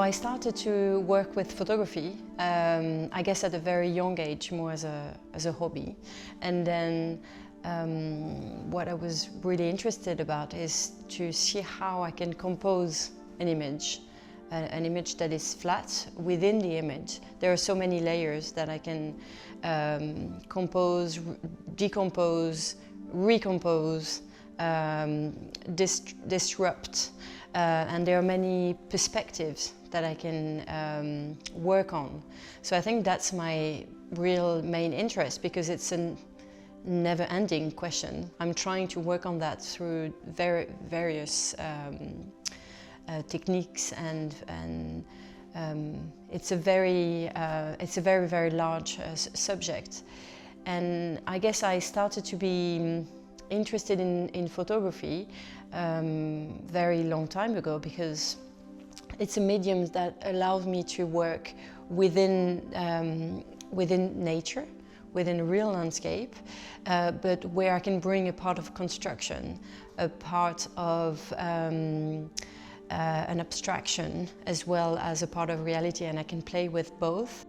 I started to work with photography, I guess at a very young age, more as a hobby. And then what I was really interested about is to see how I can compose an image that is flat within the image. There are so many layers that I can compose, decompose, recompose, disrupt, and there are many perspectives that I can work on. So I think that's my real main interest, because it's a never-ending question. I'm trying to work on that through various techniques, and it's a very large subject. And I guess I started to be interested in photography very long time ago, because it's a medium that allows me to work within nature, within a real landscape, but where I can bring a part of construction, a part of an abstraction, as well as a part of reality, and I can play with both.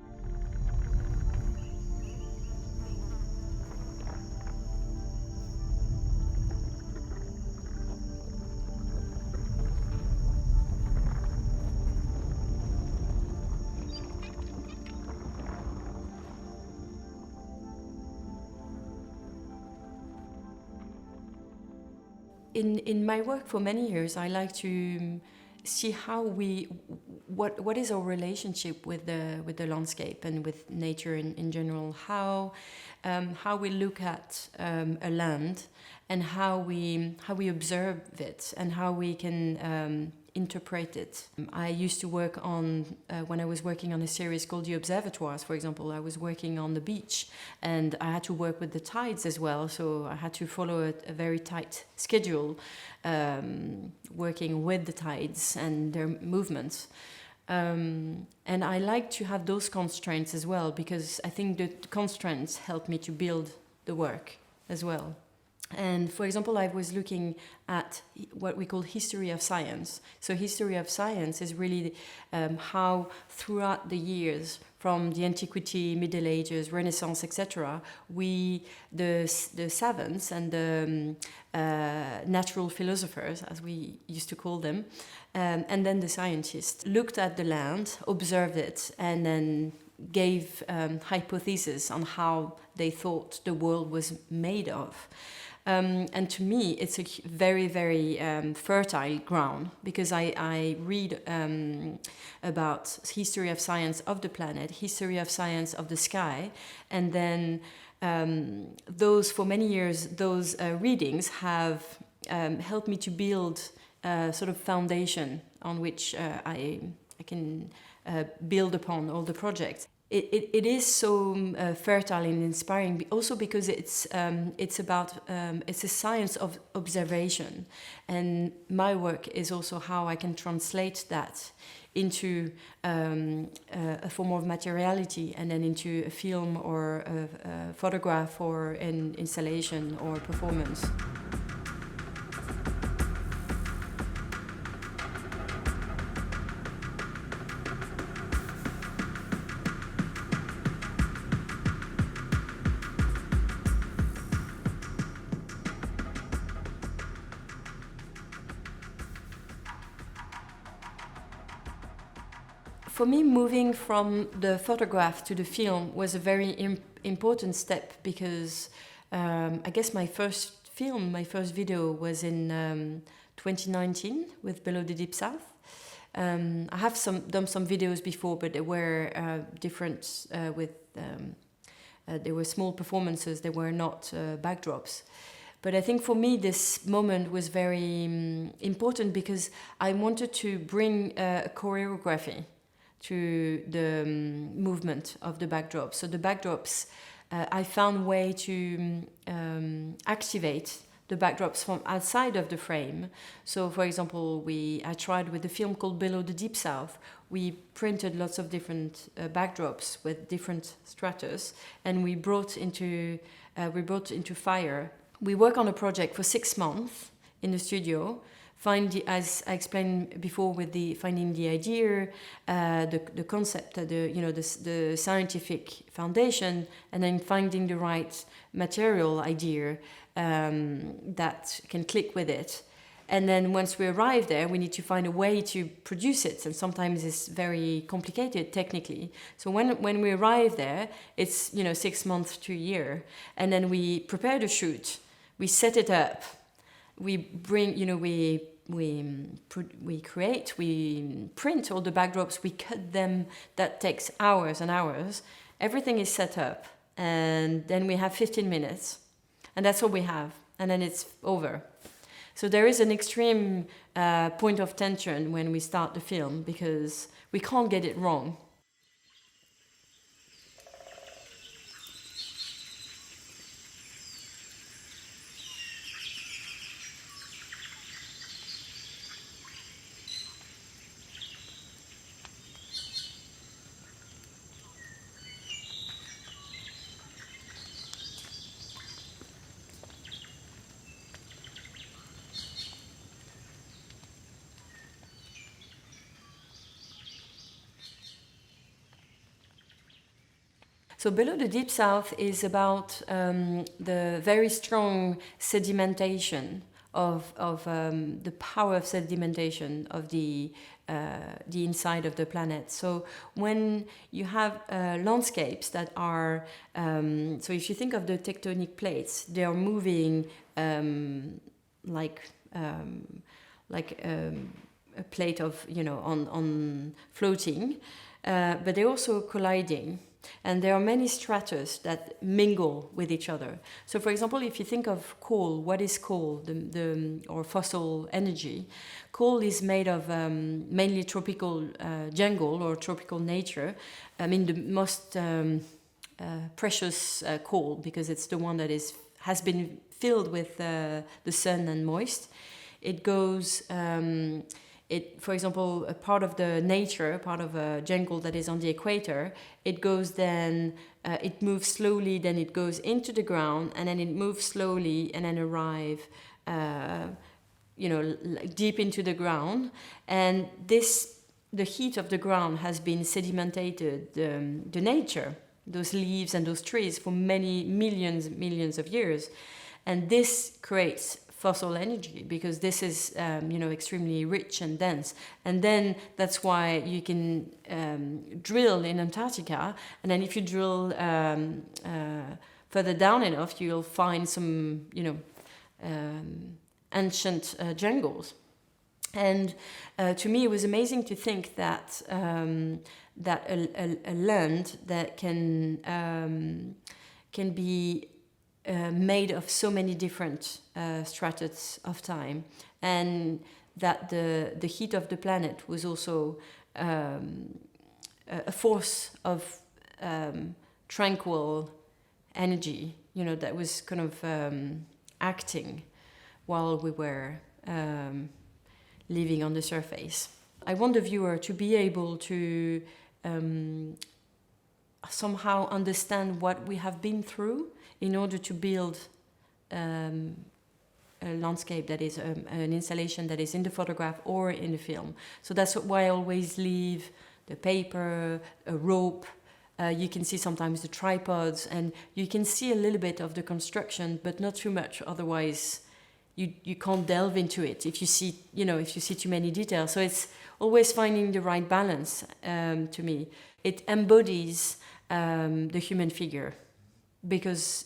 In my work for many years, I like to see how what is our relationship with the landscape and with nature in general. How we look at a land, and how we observe it, and how we can interpret it. I used to work on, when I was working on a series called The Observatoires, for example, I was working on the beach, and I had to work with the tides as well, so I had to follow a very tight schedule, working with the tides and their movements. And I like to have those constraints as well, because I think the constraints help me to build the work as well. And for example, I was looking at what we call history of science. So history of science is really how throughout the years, from the antiquity, Middle Ages, Renaissance, etc., the savants and the natural philosophers, as we used to call them, and then the scientists, looked at the land, observed it, and then gave hypotheses on how they thought the world was made of. And to me, it's a very, very fertile ground, because I read about history of science of the planet, history of science of the sky, and then for many years, those readings have helped me to build a sort of foundation on which I can build upon all the projects. It is so fertile and inspiring, also because it's a science of observation, and my work is also how I can translate that into a form of materiality, and then into a film or a photograph or an installation or performance. For me, moving from the photograph to the film was a very important step, because I guess my first video was in 2019 with Below the Deep South. I have done some videos before, but they were different. They were small performances. They were not backdrops. But I think for me this moment was very important, because I wanted to bring a choreography to the movement of the backdrops. So the backdrops, I found a way to activate the backdrops from outside of the frame. So for example, I tried with a film called Below the Deep South. We printed lots of different backdrops with different stratus, and we brought into fire. We worked on a project for 6 months in the studio, as I explained before, with the finding the idea, the concept, the scientific foundation, and then finding the right material idea that can click with it. And then once we arrive there, we need to find a way to produce it. And sometimes it's very complicated technically. So when we arrive there, it's 6 months to a year. And then we prepare the shoot, we set it up, we bring, we create, we print all the backdrops, we cut them. That takes hours and hours. Everything is set up. And then we have 15 minutes. And that's all we have. And then it's over. So there is an extreme point of tension when we start the film because we can't get it wrong. So Below the Deep South is about the very strong sedimentation of the power of sedimentation of the inside of the planet. So when you have landscapes that are, so if you think of the tectonic plates, they are moving like a plate of, on floating, but they're also colliding. And there are many stratus that mingle with each other. So, for example, if you think of coal, what is coal? Or fossil energy. Coal is made of mainly tropical jungle or tropical nature. I mean, the most precious coal, because it's the one that has been filled with the sun and moist. It goes. For example, a part of the nature, part of a jungle that is on the equator, it goes then, it moves slowly, then it goes into the ground, and then it moves slowly, and then arrive, deep into the ground. And the heat of the ground has been sedimented the nature, those leaves and those trees for many millions of years. And this creates fossil energy because this is extremely rich and dense, and then that's why you can drill in Antarctica, and then if you drill further down enough, you'll find some ancient jungles. And to me, it was amazing to think that that a land that can be made of so many different stratus of time, and that the heat of the planet was also a force of tranquil energy, that was kind of acting while we were living on the surface. I want the viewer to be able to somehow understand what we have been through in order to build a landscape that is an installation that is in the photograph or in the film. So that's why I always leave the paper, a rope. You can see sometimes the tripods, and you can see a little bit of the construction, but not too much. Otherwise, you can't delve into it if you see too many details. So it's always finding the right balance. To me, it embodies the human figure. Because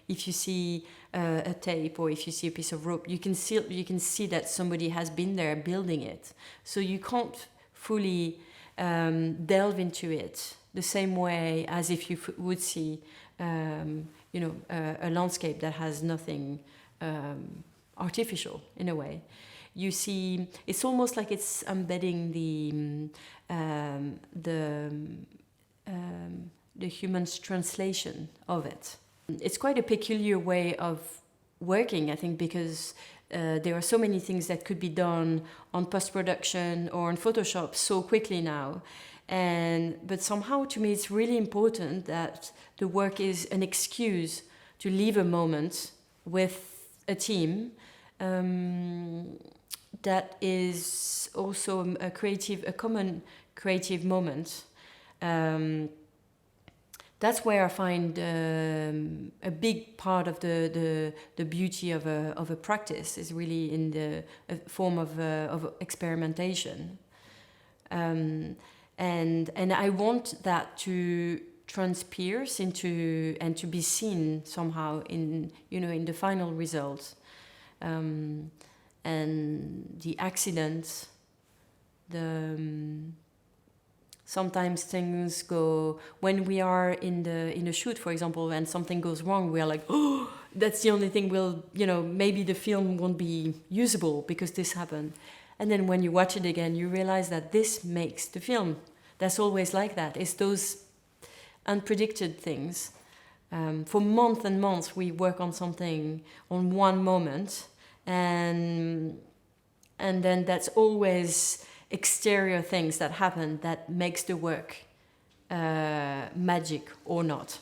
if you see a tape or if you see a piece of rope, you can see that somebody has been there building it. So you can't fully delve into it the same way as if you would see a landscape that has nothing artificial in a way. You see, it's almost like it's embedding the human's translation of it. It's quite a peculiar way of working, I think, because there are so many things that could be done on post-production or on Photoshop so quickly now. But somehow, to me, it's really important that the work is an excuse to leave a moment with a team that is also a common creative moment. That's where I find a big part of the beauty of a practice is really in the form of experimentation, and I want that to transpierce into and to be seen somehow in the final result, and the accidents, sometimes things go, when we are in a shoot, for example, and something goes wrong, we are like, oh, that's the only thing maybe the film won't be usable because this happened. And then when you watch it again, you realize that this makes the film. That's always like that. It's those unpredicted things. For months and months, we work on something on one moment, and then that's always exterior things that happen that makes the work magic or not,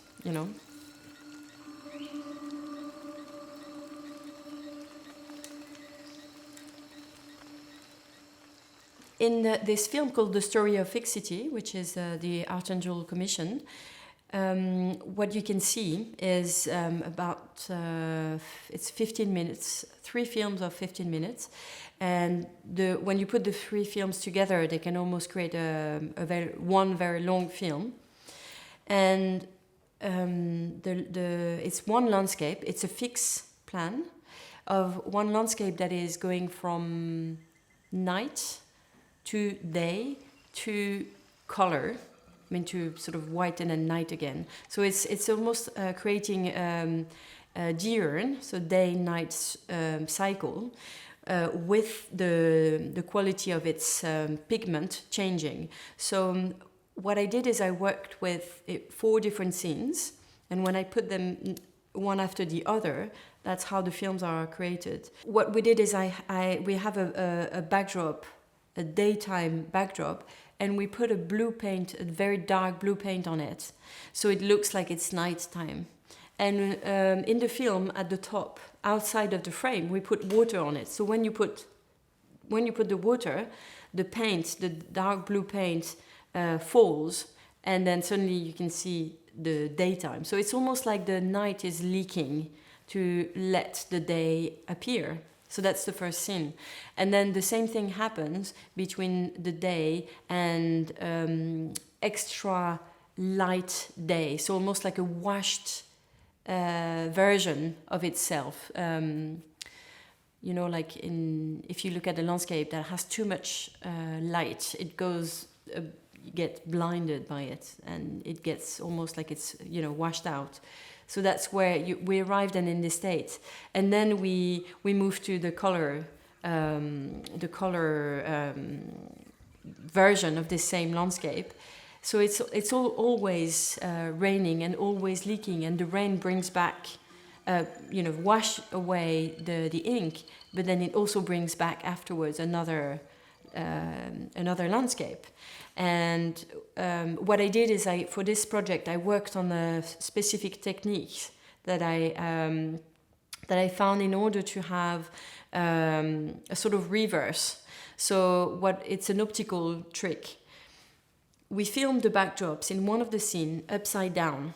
In this film called The Story of Fixity, which is the Archangel Commission, what you can see is it's 15 minutes, 3 films of 15 minutes. And when you put the 3 films together, they can almost create one very long film. And it's one landscape. It's a fixed plan of one landscape that is going from night to day to color. To sort of white and then night again. So it's almost creating a diurn, so day-night cycle, with the quality of its pigment changing. So what I did is I worked with 4 different scenes, and when I put them one after the other, that's how the films are created. What we did is we have a backdrop, a daytime backdrop, and we put a very dark blue paint on it, so it looks like it's nighttime. And in the film, at the top, outside of the frame, we put water on it. So when you put the water, the paint, the dark blue paint, falls, and then suddenly you can see the daytime. So it's almost like the night is leaking to let the day appear. So that's the first scene. And then the same thing happens between the day and extra light day. So almost like a washed version of itself. Like if you look at the landscape that has too much light, it goes, you get blinded by it, and it gets almost like it's, washed out. So that's where we arrived in this state, and then we moved to the color version of this same landscape. So it's always raining and always leaking, and the rain brings back, wash away the ink, but then it also brings back afterwards another landscape. And what I did is for this project I worked on a specific techniques that I found in order to have a sort of reverse. So it's an optical trick. We filmed the backdrops in one of the scenes upside down,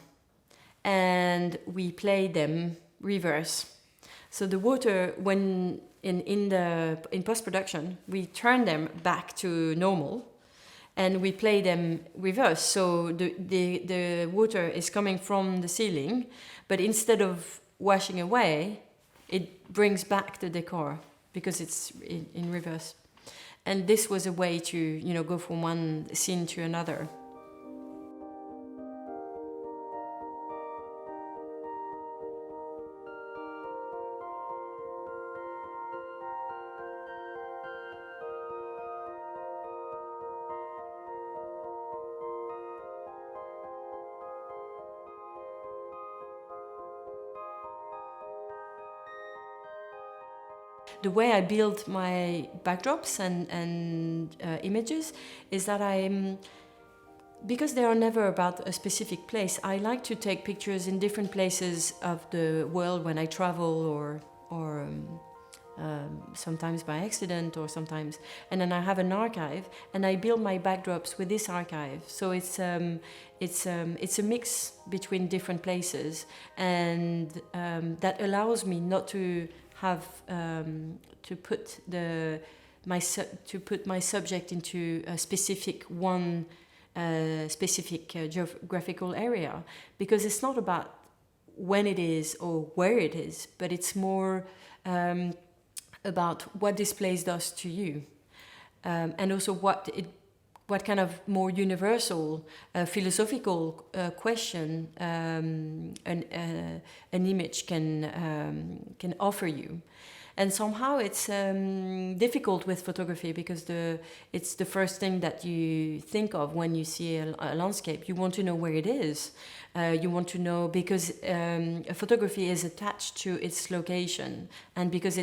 and we play them reverse. So the water, when in post-production, we turn them back to normal, and we play them reverse. So the water is coming from the ceiling, but instead of washing away, it brings back the decor because it's in reverse. And this was a way to, go from one scene to another. The way I build my backdrops and images is that because they are never about a specific place, I like to take pictures in different places of the world when I travel or sometimes by accident or sometimes. And then I have an archive, and I build my backdrops with this archive. So it's a mix between different places, and that allows me not to have to put my subject into a specific geographical area, because it's not about when it is or where it is, but it's more about what this place does to you, and also what kind of more universal philosophical question an image can offer you. And somehow it's difficult with photography, because it's the first thing that you think of when you see a landscape. You want to know where it is. You want to know, because a photography is attached to its location, and because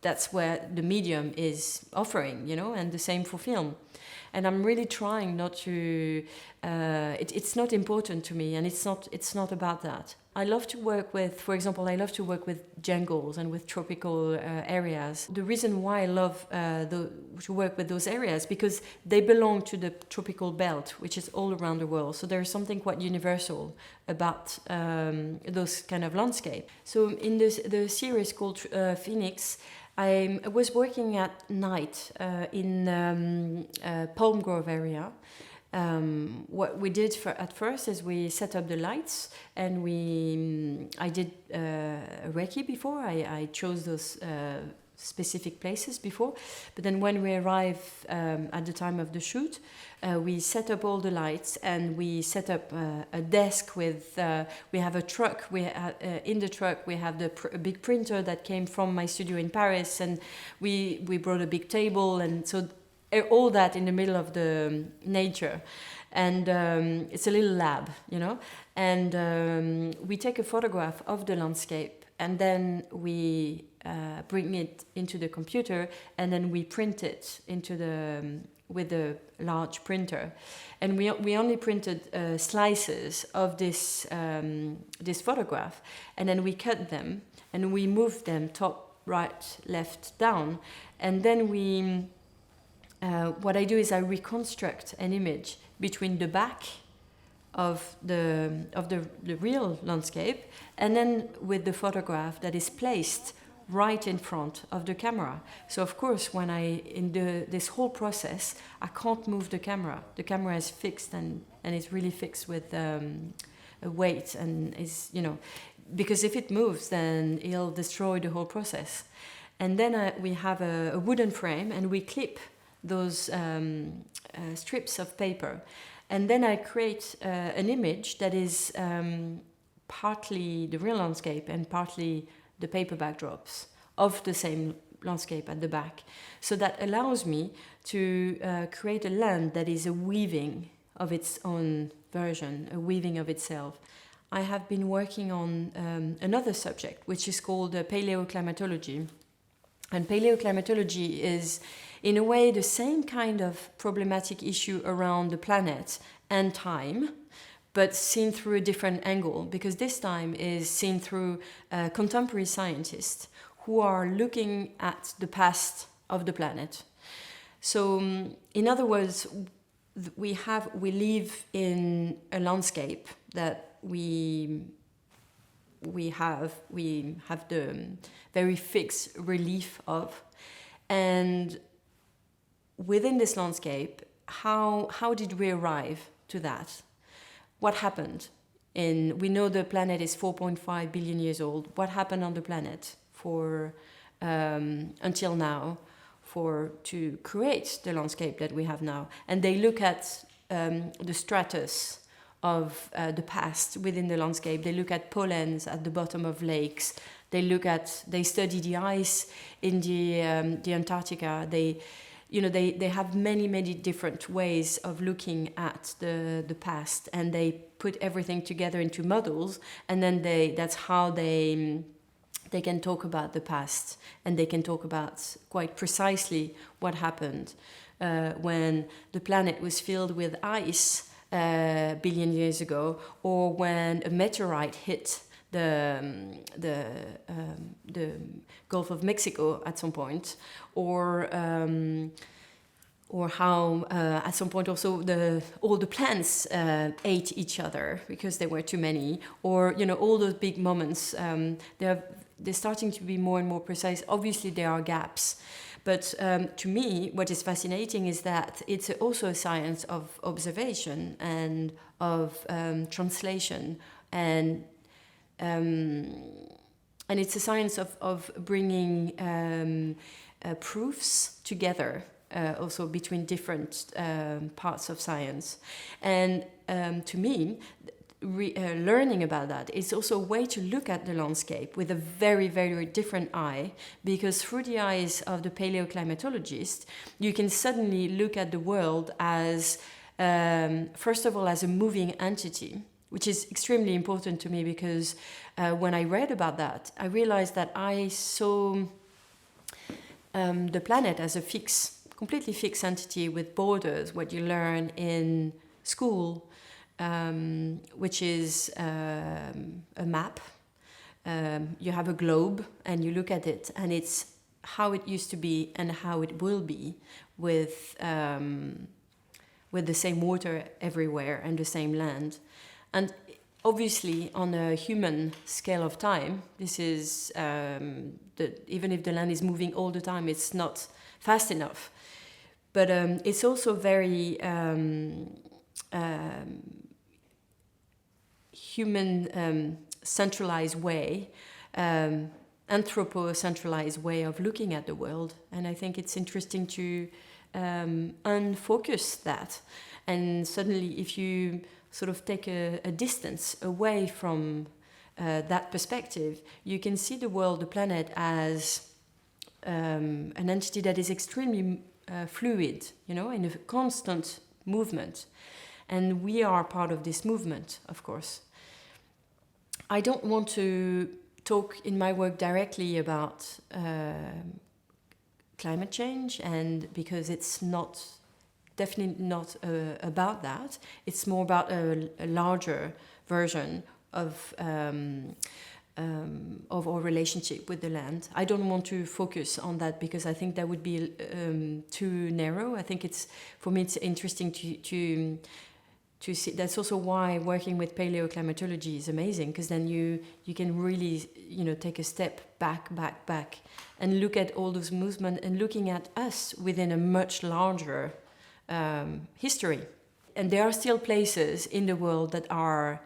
that's where the medium is offering, and the same for film. And I'm really trying not to. It's not important to me, and it's not about that. I love to work with, for example, jungles and with tropical areas. The reason why I love to work with those areas, because they belong to the tropical belt, which is all around the world. So there's something quite universal about those kind of landscape. So in the series called Phoenix, I was working at night in Palm Grove area. What we did at first is we set up the lights, and I did recce before. I chose those specific places before, but then when we arrive at the time of the shoot, we set up all the lights, and we set up a desk with we have a truck. In the truck we have a big printer that came from my studio in Paris, and we brought a big table, and so all that in the middle of the nature. And it's a little lab, and we take a photograph of the landscape, and then we bring it into the computer, and then we print it with a large printer. And we only printed slices of this photograph, and then we cut them, and we moved them top, right, left, down, and then what I do is I reconstruct an image between the back of the real landscape, and then with the photograph that is placed right in front of the camera. So of course, when this whole process, I can't move the camera. The camera is fixed, and it's really fixed with a weight, and is because if it moves, then it'll destroy the whole process. And then we have a wooden frame, and we clip those strips of paper, and then I create an image that is partly the real landscape and partly the paper backdrops of the same landscape at the back. So that allows me to create a land that is a weaving of its own version, a weaving of itself. I have been working on another subject, which is called Paleoclimatology. And Paleoclimatology is, in a way, the same kind of problematic issue around the planet and time, but seen through a different angle, because this time is seen through contemporary scientists who are looking at the past of the planet. So, in other words, we live in a landscape that we have the very fixed relief of, and within this landscape, how did we arrive to that? What happened? We know the planet is 4.5 billion years old. What happened on the planet for until now to create the landscape that we have now? And they look at the stratus of the past within the landscape. They look at pollens at the bottom of lakes. They study the ice in the Antarctica. They have many different ways of looking at the past, and they put everything together into models, and then that's how they can talk about the past, and they can talk about quite precisely what happened when the planet was filled with ice billion years ago, or when a meteorite hit the Gulf of Mexico at some point, or how at some point also all the plants ate each other because there were too many, or all those big moments. They're starting to be more and more precise. Obviously, there are gaps. But to me, what is fascinating is that it's also a science of observation and of translation, and it's a science of bringing proofs together, also between different parts of science. And to me, learning about that is also a way to look at the landscape with a very, very different eye, because through the eyes of the paleoclimatologist, you can suddenly look at the world as, first of all, as a moving entity, which is extremely important to me, because when I read about that, I realized that I saw the planet as a completely fixed entity with borders, what you learn in school, which is a map. You have a globe and you look at it, and it's how it used to be and how it will be with the same water everywhere and the same land. And obviously, on a human scale of time, this is even if the land is moving all the time, it's not fast enough. But it's also very human centralized way, anthropocentralized way of looking at the world. And I think it's interesting to unfocus that. And suddenly, if you sort of take a distance away from that perspective, you can see the world, the planet, as an entity that is extremely fluid, in a constant movement. And we are part of this movement, of course. I don't want to talk in my work directly about climate change, and because it's definitely not about that. It's more about a larger version of our relationship with the land. I don't want to focus on that because I think that would be too narrow. I think for me it's interesting to see. That's also why working with paleoclimatology is amazing, because then you can really take a step back and look at all those movements and looking at us within a much larger history. And there are still places in the world that are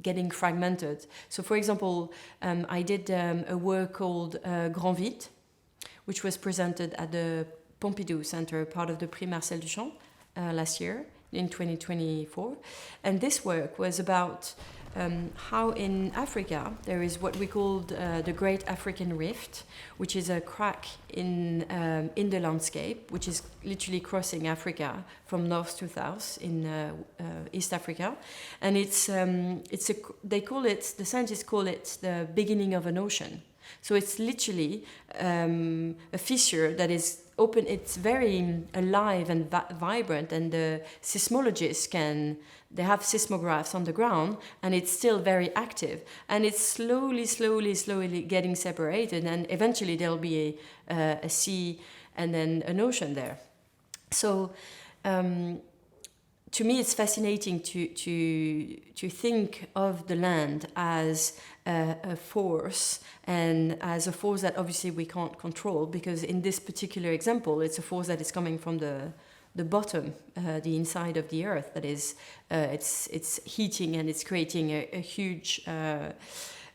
getting fragmented. So, for example, I did a work called Grand Vide, which was presented at the Pompidou Center, part of the Prix Marcel Duchamp, last year in 2024. And this work was about how in Africa there is what we call the Great African Rift, which is a crack in the landscape, which is literally crossing Africa from north to south in East Africa, and the scientists call it the beginning of an ocean. So it's literally a fissure that is open. It's very alive and vibrant, and the seismologists they have seismographs on the ground, and it's still very active, and it's slowly getting separated, and eventually there'll be a sea and then an ocean there. So to me, it's fascinating to think of the land as a force, and as a force that obviously we can't control, because in this particular example, it's a force that is coming from the bottom, the inside of the earth. That is, it's heating and it's creating a huge.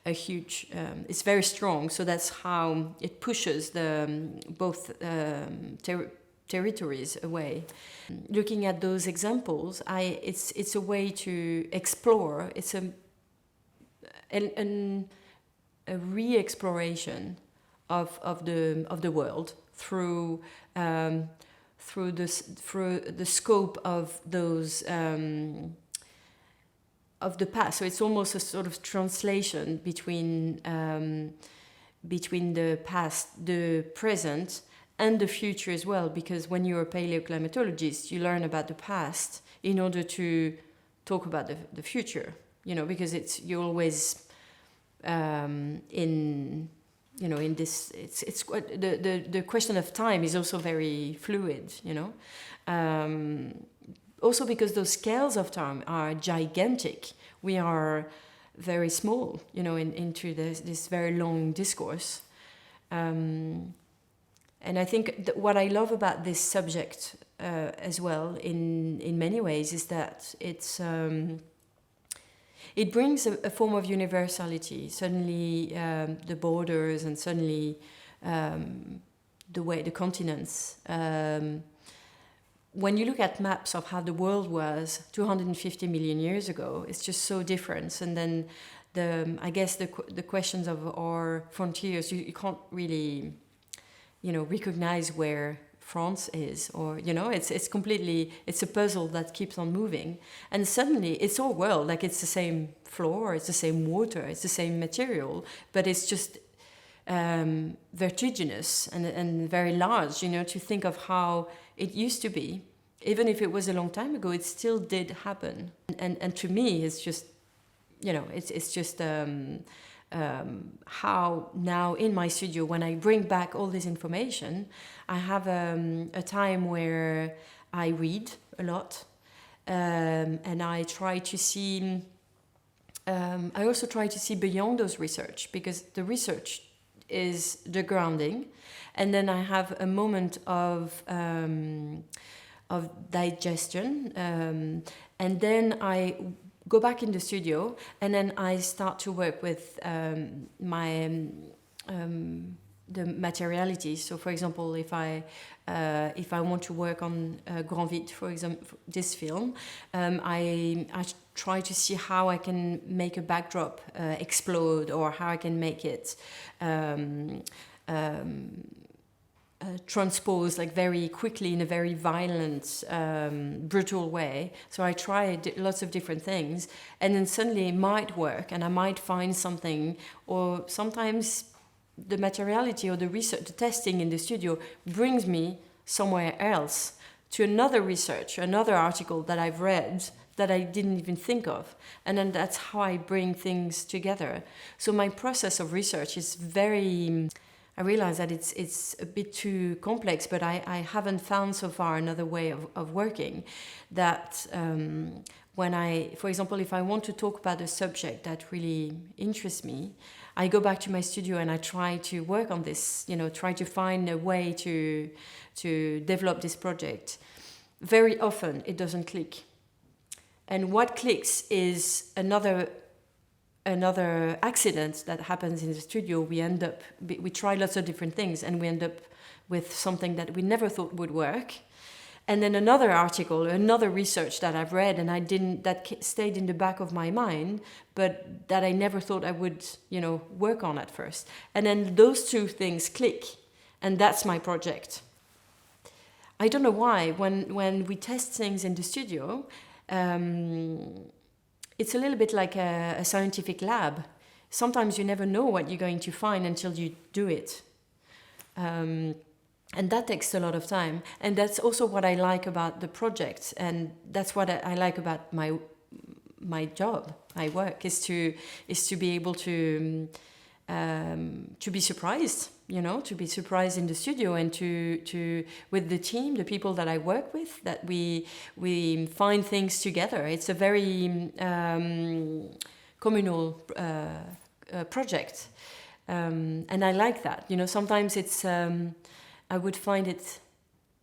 It's very strong. So that's how it pushes both territories away. Looking at those examples, it's a way to explore. It's a re-exploration of the world through the scope of those of the past. So it's almost a sort of translation between the past, the present, and the future as well, because when you're a paleoclimatologist, you learn about the past in order to talk about the future, because you're always in in this, it's quite, the question of time is also very fluid, also because those scales of time are gigantic. We are very small, into this very long discourse. And I think that what I love about this subject as well, in many ways, is that it brings a form of universality. Suddenly, the borders, and suddenly the continents. When you look at maps of how the world was 250 million years ago, it's just so different. And then I guess the questions of our frontiers, you can't really, recognize where France is, or it's completely, it's a puzzle that keeps on moving. And suddenly it's our world, like it's the same floor, it's the same water, it's the same material, but it's just vertiginous and very large, to think of how it used to be. Even if it was a long time ago, it still did happen. And to me, it's just, it's just how now in my studio, when I bring back all this information, I have a time where I read a lot, and I try to see, I also try to see beyond those research, because the research is the grounding, and then I have a moment of digestion, and then I go back in the studio, and then I start to work with the materiality. So, for example, if I want to work on Grand Vide, for example, this film, I try to see how I can make a backdrop explode, or how I can make it transpose like very quickly in a very violent, brutal way. So I tried lots of different things, and then suddenly it might work, and I might find something, or sometimes the materiality or the research, the testing in the studio brings me somewhere else, to another research, another article that I've read that I didn't even think of. And then that's how I bring things together. So my process of research is very, I realize that it's a bit too complex, but I haven't found so far another way of working. That when for example, if I want to talk about a subject that really interests me, I go back to my studio and I try to work on this, try to find a way to develop this project. Very often it doesn't click. And what clicks is another accident that happens in the studio. We try lots of different things, and we end up with something that we never thought would work. And then another article, another research that I've read, and that stayed in the back of my mind, but that I never thought I would, work on at first. And then those two things click, and that's my project. I don't know why. When we test things in the studio, it's a little bit like a scientific lab. Sometimes you never know what you're going to find until you do it. And that takes a lot of time. And that's also what I like about the project. And that's what I like about my job, my work, is to be able to be surprised, to be surprised in the studio, and to with the team, the people that I work with, that we find things together. It's a very communal project, and I like that. Sometimes it's I would find it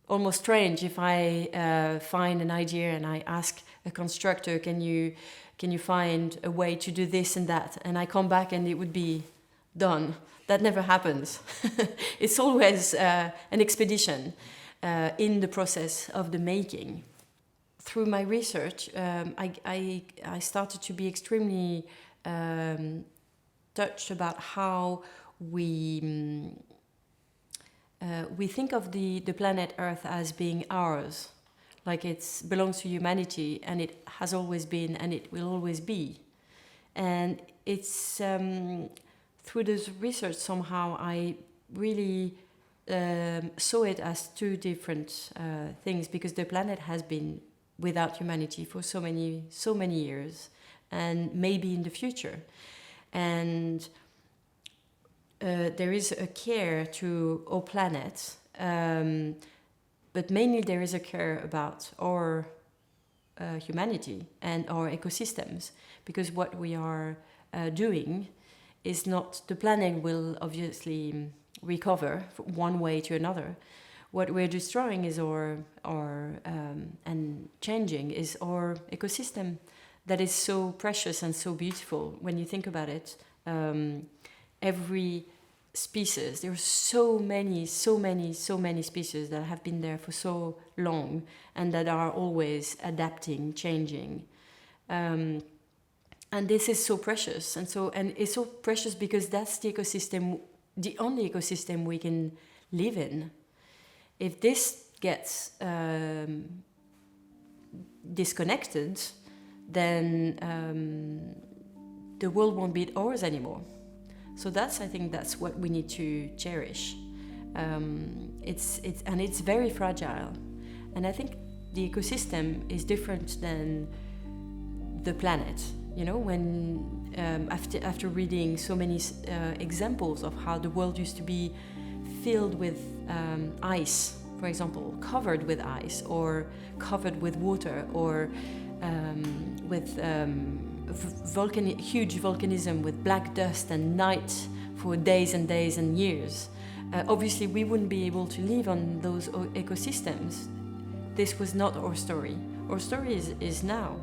almost strange if I find an idea and I ask a constructor, can you find a way to do this and that, and I come back and it would be done. That never happens. It's always an expedition in the process of the making. Through my research, I started to be extremely touched about how we think of the planet Earth as being ours, like it belongs to humanity, and it has always been, and it will always be. And it's through this research, somehow I really saw it as two different things, because the planet has been without humanity for so many years, and maybe in the future. And there is a care to our planet, but mainly there is a care about our humanity and our ecosystems, because what we are doing is not, the planet will obviously recover one way to another. What we're destroying is and changing is our ecosystem that is so precious and so beautiful. When you think about it, every species, there are so many species that have been there for so long and that are always adapting, changing. And this is so precious, and it's so precious because that's the ecosystem, the only ecosystem we can live in. If this gets disconnected, then the world won't be ours anymore. So I think that's what we need to cherish. It's very fragile, and I think the ecosystem is different than the planet. You know, when after reading so many examples of how the world used to be filled with ice, for example, covered with ice, or covered with water, or with huge volcanism with black dust and night for days and days and years. Obviously, we wouldn't be able to live on those ecosystems. This was not our story. Our story is now.